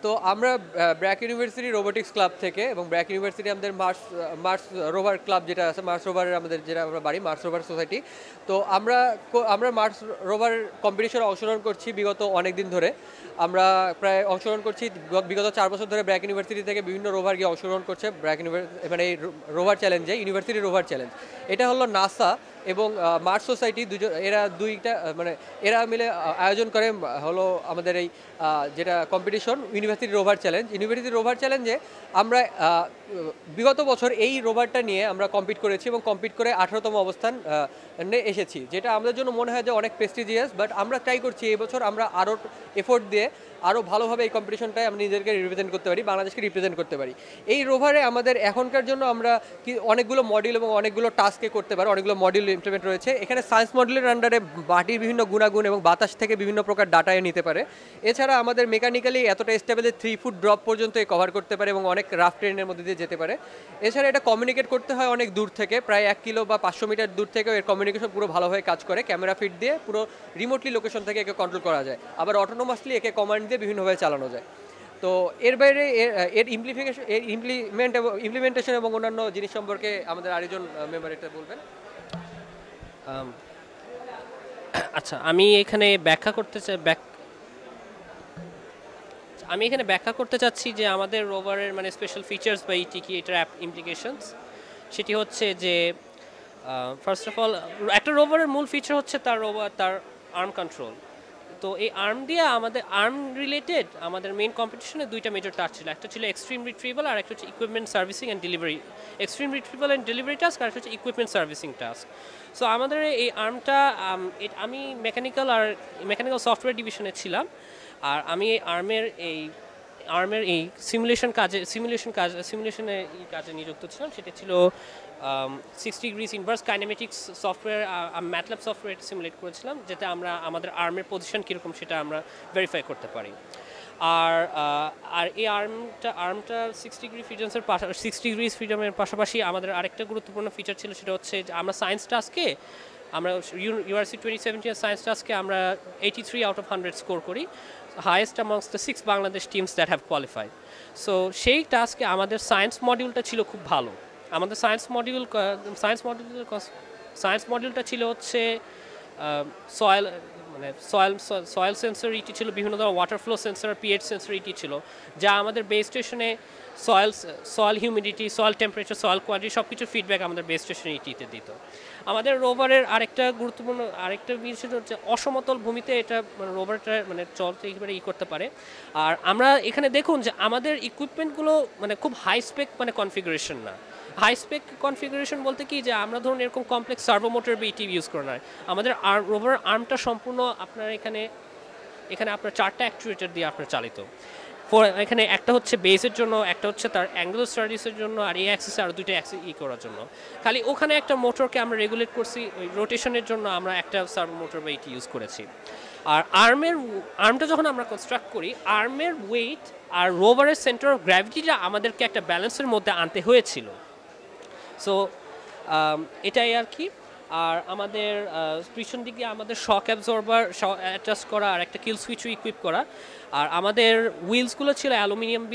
তো আমরা BRAC university robotics club থেকে এবং ব্র্যাক ইউনিভার্সিটি আমাদের মার্স রোভার ক্লাব যেটা আছে, মার্স রোভারের আমাদের যেটা আমরা বাড়ি মার্স রোভার সোসাইটি। তো আমরা মার্স রোভার কম্পিটিশনে অংশগ্রহণ করছি বিগত অনেক দিন ধরে। আমরা প্রায় অংশগ্রহণ করছি বিগত 4 বছর ধরে। ব্র্যাক ইউনিভার্সিটি থেকে বিভিন্ন রোভার গিয়ে অংশগ্রহণ করছে ব্র্যাক মানে এই রোভার চ্যালেঞ্জে, ইউনিভার্সিটি রোভার চ্যালেঞ্জ। এটা হলো নাসা এবং মার্স সোসাইটি দুজন, এরা দুইটা মানে এরা মিলে আয়োজন করে হলো আমাদের এই যেটা competition university rover challenge. University rover চ্যালেঞ্জে আমরা বিগত বছর এই রোভারটা নিয়ে আমরা কম্পিট করেছি এবং কম্পিট করে 18তম অবস্থান এসেছি, যেটা আমাদের জন্য মনে হয় যে অনেক প্রেস্টিজিয়াস। বাট আমরা ট্রাই করছি এই বছর আমরা আরও এফোর্ট দিয়ে আরও ভালোভাবে এই কম্পিটিশনটায় আমরা নিজেদেরকে রিপ্রেজেন্ট করতে পারি, বাংলাদেশকে রিপ্রেজেন্ট করতে পারি। এই রোভারে আমাদের এখনকার জন্য আমরা অনেকগুলো মডিউল এবং অনেকগুলো টাস্কে করতে পারি, অনেকগুলো মডিউল ইমপ্লিমেন্ট রয়েছে এখানে। সায়েন্স মডেলের আন্ডারে মাটির বিভিন্ন গুণাগুণ এবং বাতাস থেকে বিভিন্ন প্রকার ডাটা নিতে পারে। এছাড়া আমাদের মেকানিক্যালি এতটা স্টেবল 3 ফুট ড্রপ পর্যন্ত কভার করতে পারে এবং অনেক রাফ ট্রেনের মধ্যে দিয়ে যেতে পারে। এছাড়া এটা কমিউনিকেট করতে হয় অনেক দূর থেকে, প্রায় 1 কিলো বা 500 মিটার দূর থেকেও এর কমিউনিকেশন পুরো ভালোভাবে কাজ করে। ক্যামেরা ফিট দিয়ে পুরো রিমোটলি লোকেশন থেকে একে কন্ট্রোল করা যায়, আবার অটোনোমাসলি একে কমান্ড দিয়ে বিভিন্নভাবে চালানো যায়। তো এর বাইরে এর ইমপ্লিমেন্টেশন এবং অন্যান্য জিনিস সম্পর্কে আমাদের আরেকজন মেম্বার এটা বলবেন। আচ্ছা, আমি এখানে ব্যাখ্যা করতে চাচ্ছি যে আমাদের রোভারের মানে স্পেশাল ফিচার্স বা ইটি কি এটার ইমপ্লিকেশনস। সেটি হচ্ছে যে ফার্স্ট অফ অল একটা রোভারের মূল ফিচার হচ্ছে তার আর্ম কন্ট্রোল। তো এই আর্ম দিয়ে আমাদের আর্ম রিলেটেড আমাদের মেইন কম্পিটিশনে দুইটা মেজর টাস্ক ছিল, একটা ছিল এক্সট্রিম রিট্রিভাল আর একটা হচ্ছে equipment servicing and delivery. Extreme retrieval and delivery task আর একটা হচ্ছে ইকুইপমেন্ট সার্ভিসিং টাস্ক। সো আমাদের এই আর্মটা আমি মেকানিক্যাল সফটওয়্যার ডিভিশনে ছিলাম, আর আমি আর্মের এই সিমুলেশনে কাজে নিযুক্ত ছিলাম। সেটা ছিল 60 degrees inverse kinematics software, MATLAB software simulate করেছিলাম, যাতে আমরা আমাদের আর্মের পজিশন কীরকম সেটা আমরা ভেরিফাই করতে পারি। আর এই আর্মটা 60 ডিগ্রিজ ফ্রিডমের পাশাপাশি আমাদের আরেকটা গুরুত্বপূর্ণ ফিচার ছিল, সেটা হচ্ছে যে আমরা সায়েন্স টাস্কে আমরা ইউআরসি 2017 সায়েন্স টাস্কে আমরা 83 আউট অফ 100 স্কোর করি, highest amongst the 6 Bangladesh teams that have qualified. So সেই টাস্কে আমাদের সায়েন্স মডিউলটা ছিল খুব ভালো। আমাদের সায়েন্স মডিউলটা ছিল হচ্ছে সয়েল সয়েল সেন্সর ইটি ছিল, বিভিন্ন ধরনের water flow sensor, pH sensor ইটি ছিল, যা আমাদের বেস স্টেশনে soil humidity, soil temperature, soil quality সব কিছু ফিডব্যাক আমাদের বেস স্টেশনে ইটিতে দিত। আমাদের রোভারের আরেকটা বিষয় হচ্ছে অসমতল ভূমিতে এটা মানে রোভারটা মানে চলতে একেবারে করতে পারে। আর আমরা এখানে দেখুন যে আমাদের ইকুইপমেন্টগুলো মানে খুব হাই স্পেক মানে কনফিগারেশন না। হাই স্পেক কনফিগারেশন বলতে কি, যে আমরা ধরুন এরকম কমপ্লেক্স সার্ভো মোটর বা ইটি ইউজ করে নয়। আমাদের রোভার আর্মটা সম্পূর্ণ আপনার এখানে আপনার 4টা অ্যাকচুয়েটর দিয়ে আপনার চালিত। এখানে একটা হচ্ছে বেসের জন্য, একটা হচ্ছে তার অ্যাঙ্গুলার স্টাডিসের জন্য, আর এই অ্যাক্সিসে আর দুইটা অ্যাক্সিস করার জন্য। খালি ওখানে একটা মোটরকে আমরা রেগুলেট করছি, ওই রোটেশনের জন্য আমরা একটা সার্ভো মোটর বা ইটি ইউজ করেছি। আর আর্মটা যখন আমরা কনস্ট্রাক্ট করি, আর্মের ওয়েট আর রোভারের সেন্টার অফ গ্র্যাভিটিটা আমাদেরকে একটা ব্যালেন্সের মধ্যে আনতে হয়েছিল। সো এটাই আর কি। আর আমাদের পিছন দিকে আমাদের শক অ্যাবজর্বার অ্যাটাচ করা আর একটা কিল সুইচও ইকুইপ করা। আর আমাদের হুইলসগুলো ছিল অ্যালুমিনিয়াম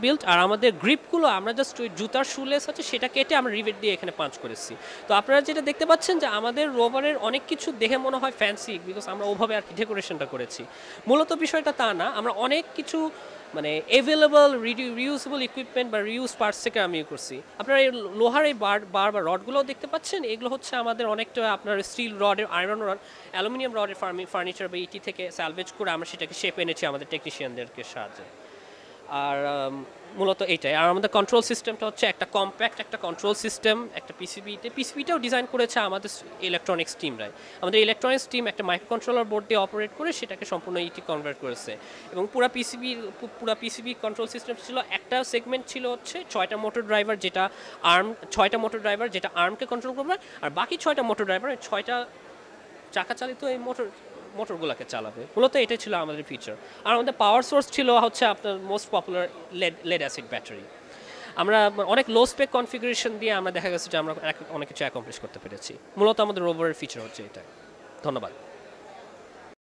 বিল্ট। আর আমাদের গ্রিপগুলো আমরা জাস্ট ওই জুতার শুলেস আছে সেটা কেটে আমরা রিভেট দিয়ে এখানে পাঞ্চ করেছি। তো আপনারা যেটা দেখতে পাচ্ছেন যে আমাদের রোভারের অনেক কিছু দেখে মনে হয় ফ্যান্সি, বিকজ আমরা ওভাবে আর কি ডেকোরেশনটা করেছি। মূলত বিষয়টা তা না, আমরা অনেক কিছু মানে অ্যাভেলেবল রিউজেবল ইকুইপমেন্ট বা রিউজ পার্টস থেকে আমি করছি। আপনারা এই লোহার এই বার বা রডগুলোও দেখতে পাচ্ছেন, এগুলো হচ্ছে আমাদের অনেকটা আপনার স্টিল রডের, আয়রন রড, অ্যালুমিনিয়াম রডের ফার্নিচার বা ইটি থেকে স্যালভেজ করে আমরা সেটাকে শেপ এনেছি আমাদের টেকনিশিয়ানদেরকে সাহায্যে। আর মূলত এইটাই। আর আমাদের কন্ট্রোল সিস্টেমটা হচ্ছে একটা কম্প্যাক্ট একটা কন্ট্রোল সিস্টেম, একটা পিসিবিটাও ডিজাইন করেছে আমাদের ইলেকট্রনিক্স টিমরাই। আমাদের ইলেকট্রনিক্স টিম একটা মাইক্রো কন্ট্রোলার বোর্ড দিয়ে অপারেট করে সেটাকে সম্পূর্ণ ইটি কনভার্ট করেছে। এবং পুরা পিসিবি কন্ট্রোল সিস্টেম ছিল, একটা সেগমেন্ট ছিল হচ্ছে 6টা মোটর ড্রাইভার যেটা আর্মকে কন্ট্রোল করবে, আর বাকি 6টা মোটর ড্রাইভার 6টা চাকা চালিত এই মোটরগুলোকে চালাবে। মূলত এটাই ছিল আমাদের ফিচার। আর আমাদের পাওয়ার সোর্স ছিল হচ্ছে আপনার most popular lead acid battery. আমরা অনেক লো স্পেক কনফিগারেশন দিয়ে আমরা দেখা গেছে যে আমরা অনেক কিছু অ্যাকমপ্লিশ করতে পেরেছি। মূলত আমাদের রোভারের ফিচার হচ্ছে এটা। ধন্যবাদ।